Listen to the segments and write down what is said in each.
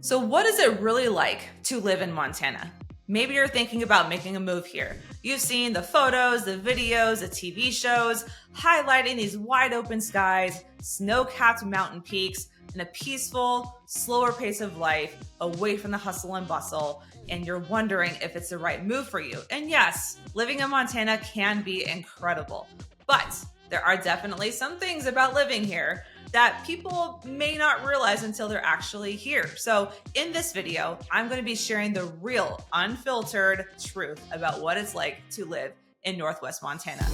So what is it really like to live in Montana? Maybe you're thinking about making a move here. You've seen the photos, the videos, the TV shows highlighting these wide open skies, snow-capped mountain peaks, and a peaceful, slower pace of life away from the hustle and bustle, and you're wondering if it's the right move for you. And yes, living in Montana can be incredible, but there are definitely some things about living here that people may not realize until they're actually here. So in this video, I'm going to be sharing the real, unfiltered truth about what it's like to live in Northwest Montana.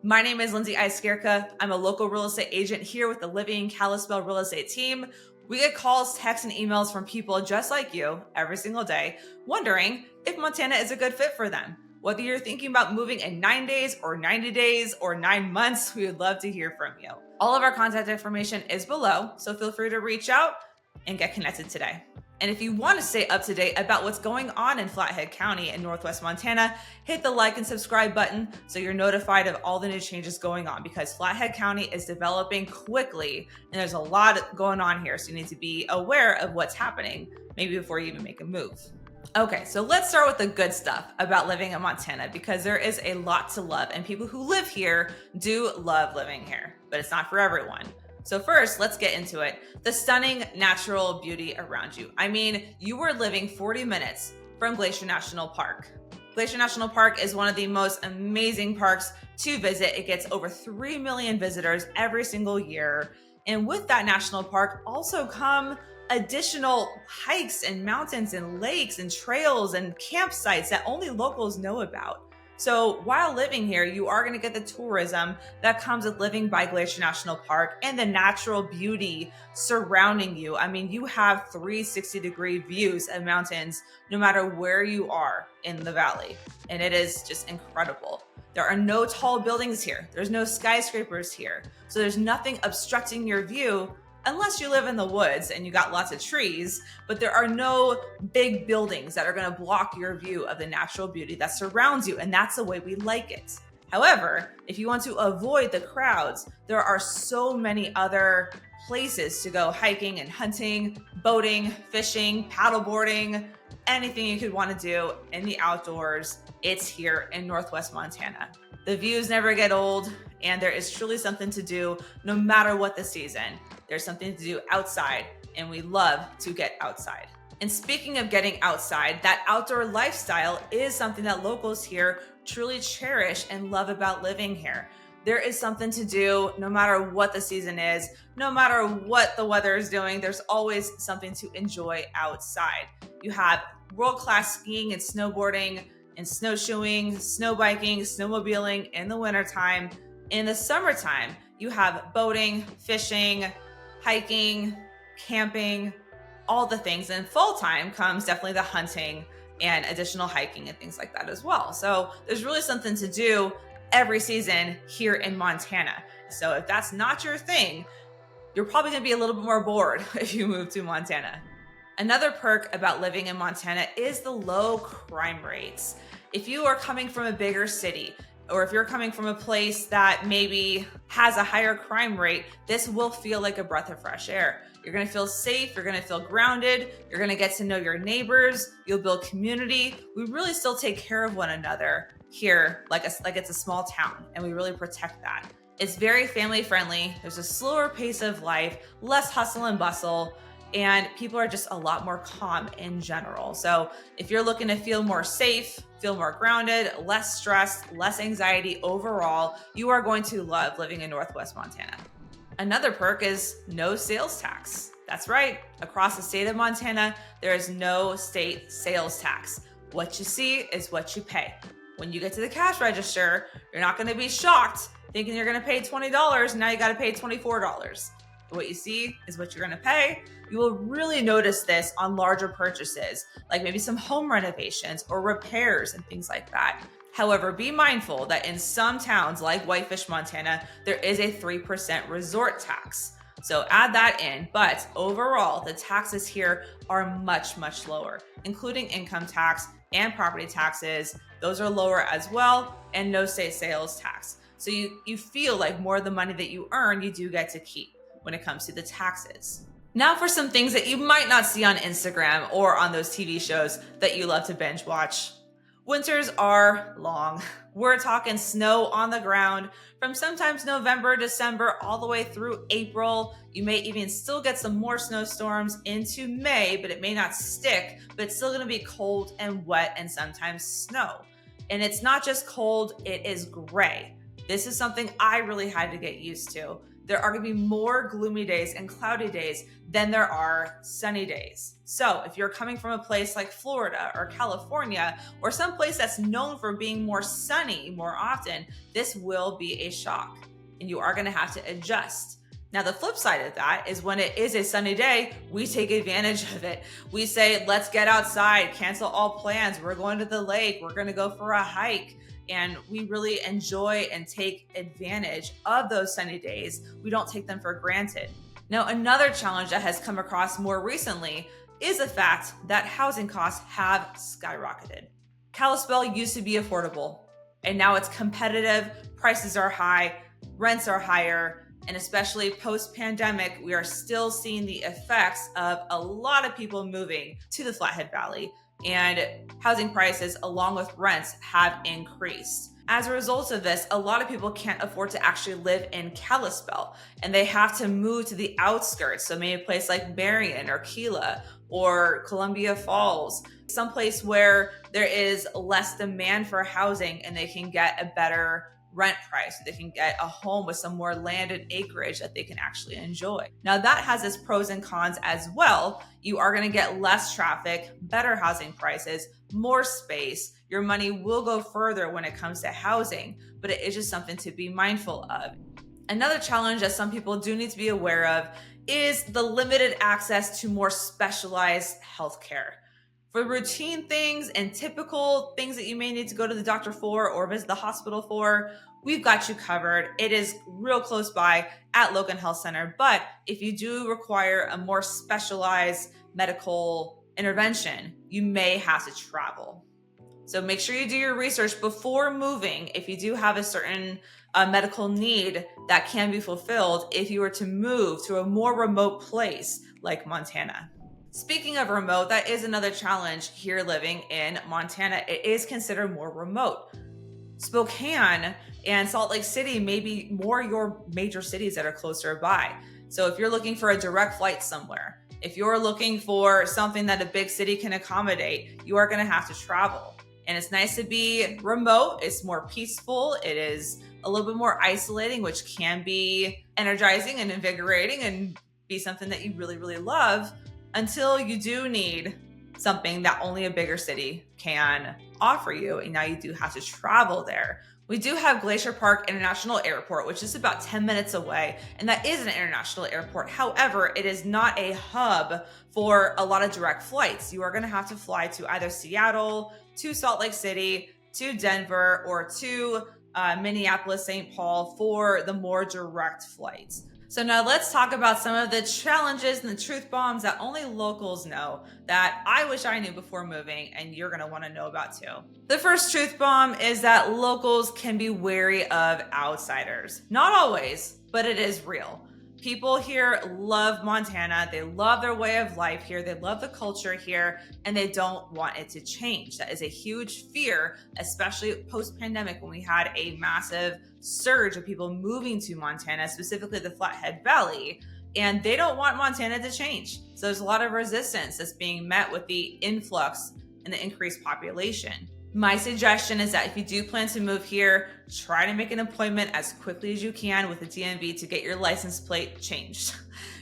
My name is Lindsay Iskierka. I'm a local real estate agent here with the Living In Kalispell real estate team. We get calls, texts, and emails from people just like you every single day, wondering if Montana is a good fit for them. Whether you're thinking about moving in 9 days or 90 days or 9 months, we would love to hear from you. All of our contact information is below, so feel free to reach out and get connected today. And if you want to stay up to date about what's going on in Flathead County in Northwest Montana, hit the like and subscribe button so you're notified of all the new changes going on, because Flathead County is developing quickly and there's a lot going on here. So you need to be aware of what's happening maybe before you even make a move. Okay, so let's start with the good stuff about living in Montana, because there is a lot to love and people who live here do love living here, but it's not for everyone. So first, let's get into it. The stunning natural beauty around you. I mean, you are living 40 minutes from Glacier National Park. Glacier National Park is one of the most amazing parks to visit. It gets over 3 million visitors every single year. And with that national park also come additional hikes and mountains and lakes and trails and campsites that only locals know about. So while living here, you are going to get the tourism that comes with living by Glacier National Park and the natural beauty surrounding you. I mean, you have 360-degree views of mountains no matter where you are in the valley. And it is just incredible. There are no tall buildings here. There's no skyscrapers here. So there's nothing obstructing your view unless you live in the woods and you got lots of trees, but there are no big buildings that are going to block your view of the natural beauty that surrounds you. And that's the way we like it. However, if you want to avoid the crowds, there are so many other places to go hiking and hunting, boating, fishing, paddleboarding, anything you could want to do in the outdoors. It's here in Northwest Montana. The views never get old, and there is truly something to do no matter what the season. There's something to do outside, and we love to get outside. And speaking of getting outside, that outdoor lifestyle is something that locals here truly cherish and love about living here. There is something to do no matter what the season is, no matter what the weather is doing, there's always something to enjoy outside. You have world-class skiing and snowboarding and snowshoeing, snow biking, snowmobiling in the wintertime. In the summertime, you have boating, fishing, hiking, camping, all the things. And fall time comes definitely the hunting and additional hiking and things like that as well. So there's really something to do every season here in Montana. So if that's not your thing, you're probably gonna be a little bit more bored if you move to Montana. Another perk about living in Montana is the low crime rates. If you are coming from a bigger city, or if you're coming from a place that maybe has a higher crime rate, this will feel like a breath of fresh air. You're gonna feel safe, you're gonna feel grounded, you're gonna get to know your neighbors, you'll build community. We really still take care of one another here, like it's a small town, and we really protect that. It's very family friendly, there's a slower pace of life, less hustle and bustle, and people are just a lot more calm in general. So if you're looking to feel more safe, feel more grounded, less stressed, less anxiety overall, you are going to love living in Northwest Montana. Another perk is no sales tax. That's right, across the state of Montana, there is no state sales tax. What you see is what you pay. When you get to the cash register, you're not gonna be shocked thinking you're gonna pay $20 and now you gotta pay $24. What you see is what you're gonna pay. You will really notice this on larger purchases, like maybe some home renovations or repairs and things like that. However, be mindful that in some towns like Whitefish, Montana, there is a 3% resort tax. So add that in, but overall, the taxes here are much, much lower, including income tax and property taxes. Those are lower as well, and no state sales tax. So you feel like more of the money that you earn, you do get to keep when it comes to the taxes. Now for some things that you might not see on Instagram or on those TV shows that you love to binge watch. Winters are long. We're talking snow on the ground from sometimes November, December, all the way through April. You may even still get some more snowstorms into May, but it may not stick, but it's still gonna be cold and wet and sometimes snow. And it's not just cold, it is gray. This is something I really had to get used to. There are gonna be more gloomy days and cloudy days than there are sunny days. So if you're coming from a place like Florida or California, or some place that's known for being more sunny more often, this will be a shock and you are gonna have to adjust. Now, the flip side of that is when it is a sunny day, we take advantage of it. We say, let's get outside, cancel all plans. We're going to the lake. We're going to go for a hike. And we really enjoy and take advantage of those sunny days. We don't take them for granted. Now, another challenge that has come across more recently is the fact that housing costs have skyrocketed. Kalispell used to be affordable, and now it's competitive. Prices are high, rents are higher. And especially post-pandemic, we are still seeing the effects of a lot of people moving to the Flathead Valley, and housing prices along with rents have increased. As a result of this, a lot of people can't afford to actually live in Kalispell, and they have to move to the outskirts. So maybe a place like Marion or Keela or Columbia Falls, someplace where there is less demand for housing and they can get a better rent price. They can get a home with some more land and acreage that they can actually enjoy. Now that has its pros and cons as well. You are going to get less traffic, better housing prices, more space. Your money will go further when it comes to housing, but it is just something to be mindful of. Another challenge that some people do need to be aware of is the limited access to more specialized healthcare. For routine things and typical things that you may need to go to the doctor for or visit the hospital for, we've got you covered. It is real close by at Logan Health Center. But if you do require a more specialized medical intervention, you may have to travel. So make sure you do your research before moving if you do have a certain medical need that can be fulfilled if you were to move to a more remote place like Montana. Speaking of remote, that is another challenge here living in Montana. It is considered more remote. Spokane and Salt Lake City may be more your major cities that are closer by. So if you're looking for a direct flight somewhere, if you're looking for something that a big city can accommodate, you are going to have to travel. And it's nice to be remote. It's more peaceful. It is a little bit more isolating, which can be energizing and invigorating and be something that you really, really love, until you do need something that only a bigger city can offer you. And now you do have to travel there. We do have Glacier Park International Airport, which is about 10 minutes away, and that is an international airport. However, it is not a hub for a lot of direct flights. You are going to have to fly to either Seattle, to Salt Lake City, to Denver, or to Minneapolis, St. Paul for the more direct flights. So now let's talk about some of the challenges and the truth bombs that only locals know that I wish I knew before moving, and you're going to want to know about too. The first truth bomb is that locals can be wary of outsiders. Not always, but it is real. People here love Montana. They love their way of life here. They love the culture here, and they don't want it to change. That is a huge fear, especially post-pandemic when we had a massive surge of people moving to Montana, specifically the Flathead Valley, and they don't want Montana to change. So there's a lot of resistance that's being met with the influx and the increased population. My suggestion is that if you do plan to move here, try to make an appointment as quickly as you can with the DMV to get your license plate changed.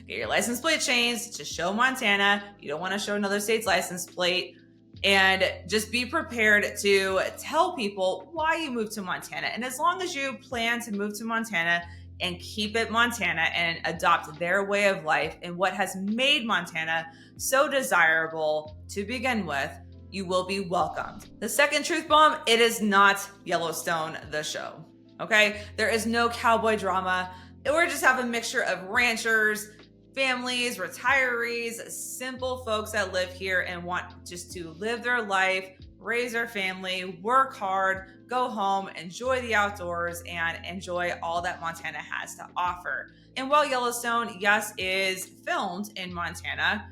Get your license plate changed to show Montana. You don't want to show another state's license plate. And just be prepared to tell people why you moved to Montana. And as long as you plan to move to Montana and keep it Montana and adopt their way of life and what has made Montana so desirable to begin with, you will be welcomed. The second truth bomb, it is not Yellowstone, the show. Okay? There is no cowboy drama. We just have a mixture of ranchers, families, retirees, simple folks that live here and want just to live their life, raise our family, work hard, go home, enjoy the outdoors, and enjoy all that Montana has to offer. And while Yellowstone, yes, is filmed in Montana,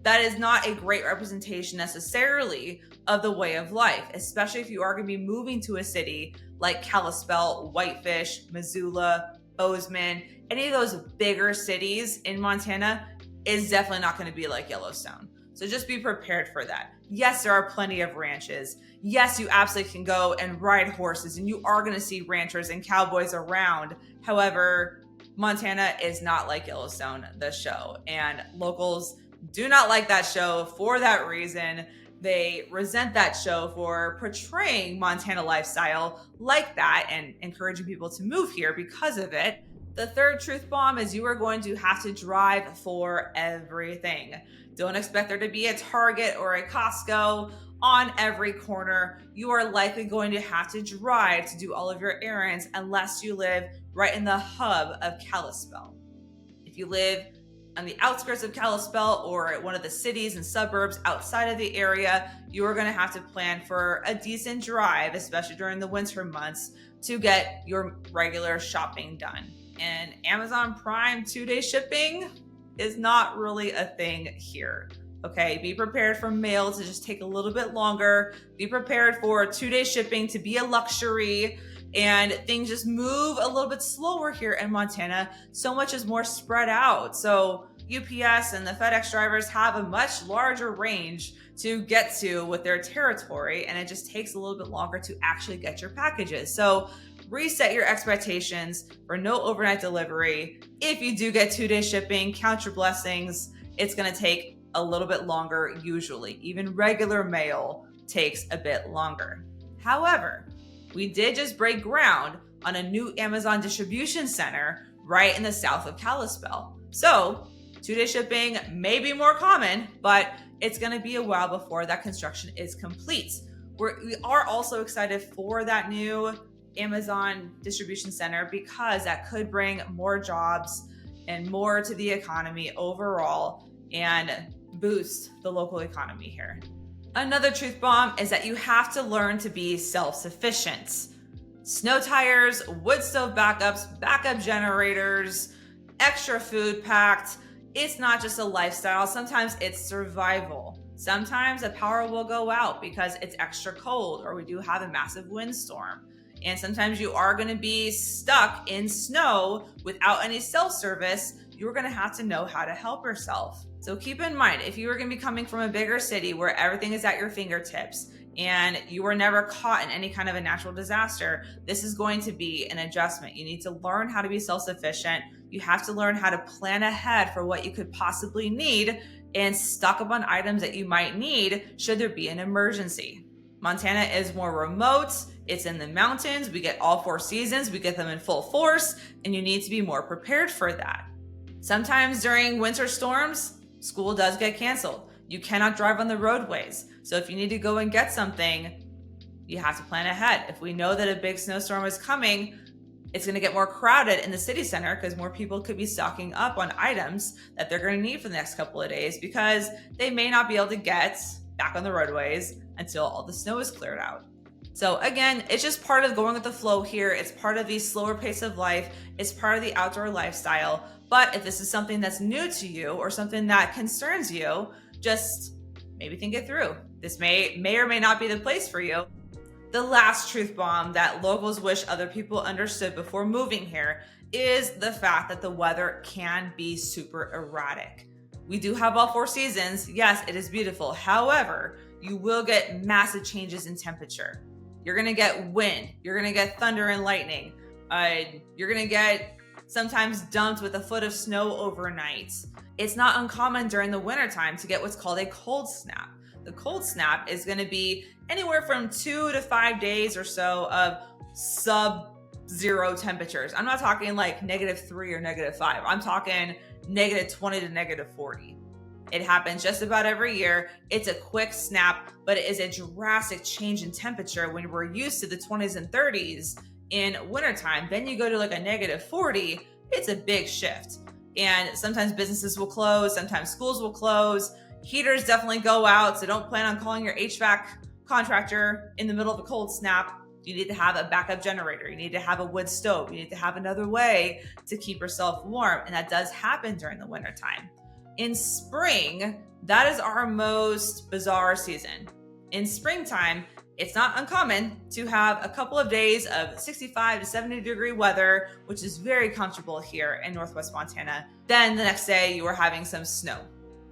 that is not a great representation necessarily of the way of life, especially if you are going to be moving to a city like Kalispell, Whitefish, Missoula, Bozeman. Any of those bigger cities in Montana is definitely not going to be like Yellowstone. So just be prepared for that. Yes, there are plenty of ranches. Yes, you absolutely can go and ride horses, and you are going to see ranchers and cowboys around. However, Montana is not like Yellowstone, the show, and locals do not like that show for that reason. They resent that show for portraying Montana lifestyle like that and encouraging people to move here because of it. The third truth bomb is you are going to have to drive for everything. Don't expect there to be a Target or a Costco on every corner. You are likely going to have to drive to do all of your errands unless you live right in the hub of Kalispell. If you live on the outskirts of Kalispell or at one of the cities and suburbs outside of the area, you are going to have to plan for a decent drive, especially during the winter months, to get your regular shopping done. And Amazon Prime 2-day shipping is not really a thing here. Okay, be prepared for mail to just take a little bit longer. Be prepared for 2-day shipping to be a luxury, and things just move a little bit slower here in Montana. So much is more spread out. So UPS and the FedEx drivers have a much larger range to get to with their territory, and it just takes a little bit longer to actually get your packages. So reset your expectations for no overnight delivery. If you do get 2-day shipping, count your blessings. It's going to take a little bit longer usually. Even regular mail takes a bit longer. However, we did just break ground on a new Amazon distribution center right in the south of Kalispell. So 2-day shipping may be more common, but it's going to be a while before that construction is complete. We are also excited for that new Amazon distribution center because that could bring more jobs and more to the economy overall and boost the local economy here. Another truth bomb is that you have to learn to be self-sufficient. Snow tires, wood stove backups, backup generators, extra food packed. It's not just a lifestyle. Sometimes it's survival. Sometimes the power will go out because it's extra cold or we do have a massive windstorm. And sometimes you are going to be stuck in snow without any self-service. You're going to have to know how to help yourself. So keep in mind, if you are going to be coming from a bigger city where everything is at your fingertips and you were never caught in any kind of a natural disaster, this is going to be an adjustment. You need to learn how to be self-sufficient. You have to learn how to plan ahead for what you could possibly need and stock up on items that you might need should there be an emergency. Montana is more remote. It's in the mountains. We get all 4 seasons. We get them in full force, and you need to be more prepared for that. Sometimes during winter storms, school does get canceled. You cannot drive on the roadways. So if you need to go and get something, you have to plan ahead. If we know that a big snowstorm is coming, it's going to get more crowded in the city center because more people could be stocking up on items that they're going to need for the next couple of days because they may not be able to get back on the roadways until all the snow is cleared out. So again, it's just part of going with the flow here. It's part of the slower pace of life. It's part of the outdoor lifestyle. But if this is something that's new to you or something that concerns you, just maybe think it through. This may or may not be the place for you. The last truth bomb that locals wish other people understood before moving here is the fact that the weather can be super erratic. We do have all 4 seasons. Yes, it is beautiful. However, you will get massive changes in temperature. You're going to get wind. You're going to get thunder and lightning. You're going to get sometimes dumped with a foot of snow overnight. It's not uncommon during the wintertime to get what's called a cold snap. The cold snap is going to be anywhere from 2 to 5 days or so of sub-zero temperatures. I'm not talking like -3 or -5. I'm talking -20 to -40. It happens just about every year. It's a quick snap, but it is a drastic change in temperature when we're used to the 20s and 30s in wintertime. Then you go to like a -40, it's a big shift. And sometimes businesses will close, sometimes schools will close. Heaters definitely go out, so don't plan on calling your HVAC contractor in the middle of a cold snap, you need to have a backup generator. You need to have a wood stove. You need to have another way to keep yourself warm. And that does happen during the wintertime. In spring, that is our most bizarre season. In springtime, it's not uncommon to have a couple of days of 65 to 70 degree weather, which is very comfortable here in Northwest Montana. Then the next day you are having some snow.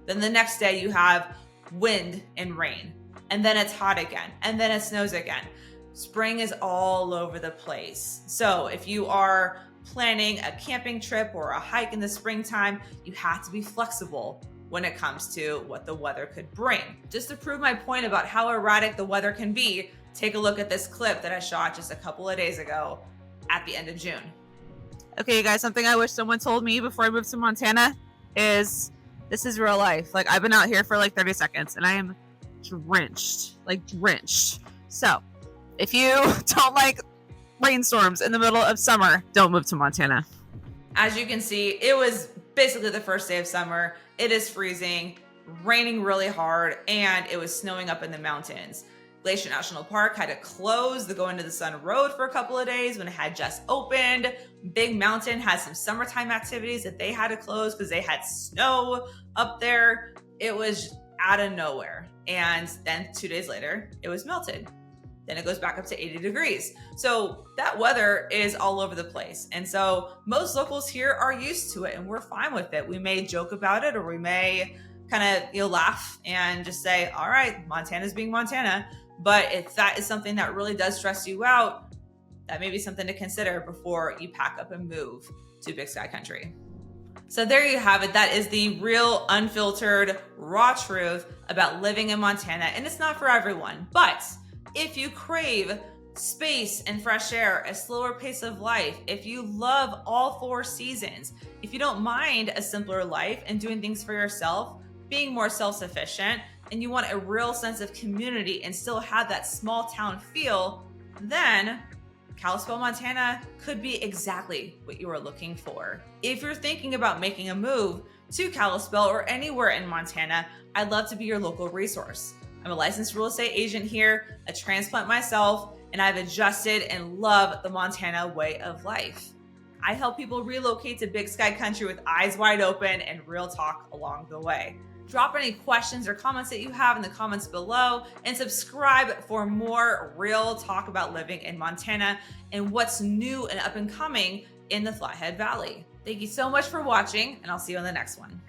Then the next day you have wind and rain. And then it's hot again. And then it snows again. Spring is all over the place. So if you are planning a camping trip or a hike in the springtime, you have to be flexible when it comes to what the weather could bring. Just to prove my point about how erratic the weather can be, take a look at this clip that I shot just a couple of days ago at the end of June. Okay, you guys, something I wish someone told me before I moved to Montana is this is real life. Like, I've been out here for like 30 seconds and I am drenched. So if you don't like rainstorms in the middle of summer, don't move to Montana. As you can see, it was basically the first day of summer. It is freezing, raining really hard, and it was snowing up in the mountains. Glacier National Park had to close the Go Into the Sun Road for a couple of days when it had just opened. Big Mountain had some summertime activities that they had to close because they had snow up there. It was out of nowhere. And then 2 days later, it was melted. Then it goes back up to 80 degrees. So that weather is all over the place. And so most locals here are used to it and we're fine with it. We may joke about it or we may kind of laugh and just say, all right, Montana's being Montana. But if that is something that really does stress you out, that may be something to consider before you pack up and move to Big Sky Country. So there you have it. That is the real, unfiltered, raw truth about living in Montana. And it's not for everyone, but if you crave space and fresh air, a slower pace of life, if you love all 4 seasons, if you don't mind a simpler life and doing things for yourself, being more self-sufficient, and you want a real sense of community and still have that small town feel, then Kalispell, Montana could be exactly what you are looking for. If you're thinking about making a move to Kalispell or anywhere in Montana, I'd love to be your local resource. I'm a licensed real estate agent here, a transplant myself, and I've adjusted and love the Montana way of life. I help people relocate to Big Sky Country with eyes wide open and real talk along the way. Drop any questions or comments that you have in the comments below and subscribe for more real talk about living in Montana and what's new and up and coming in the Flathead Valley. Thank you so much for watching, and I'll see you on the next one.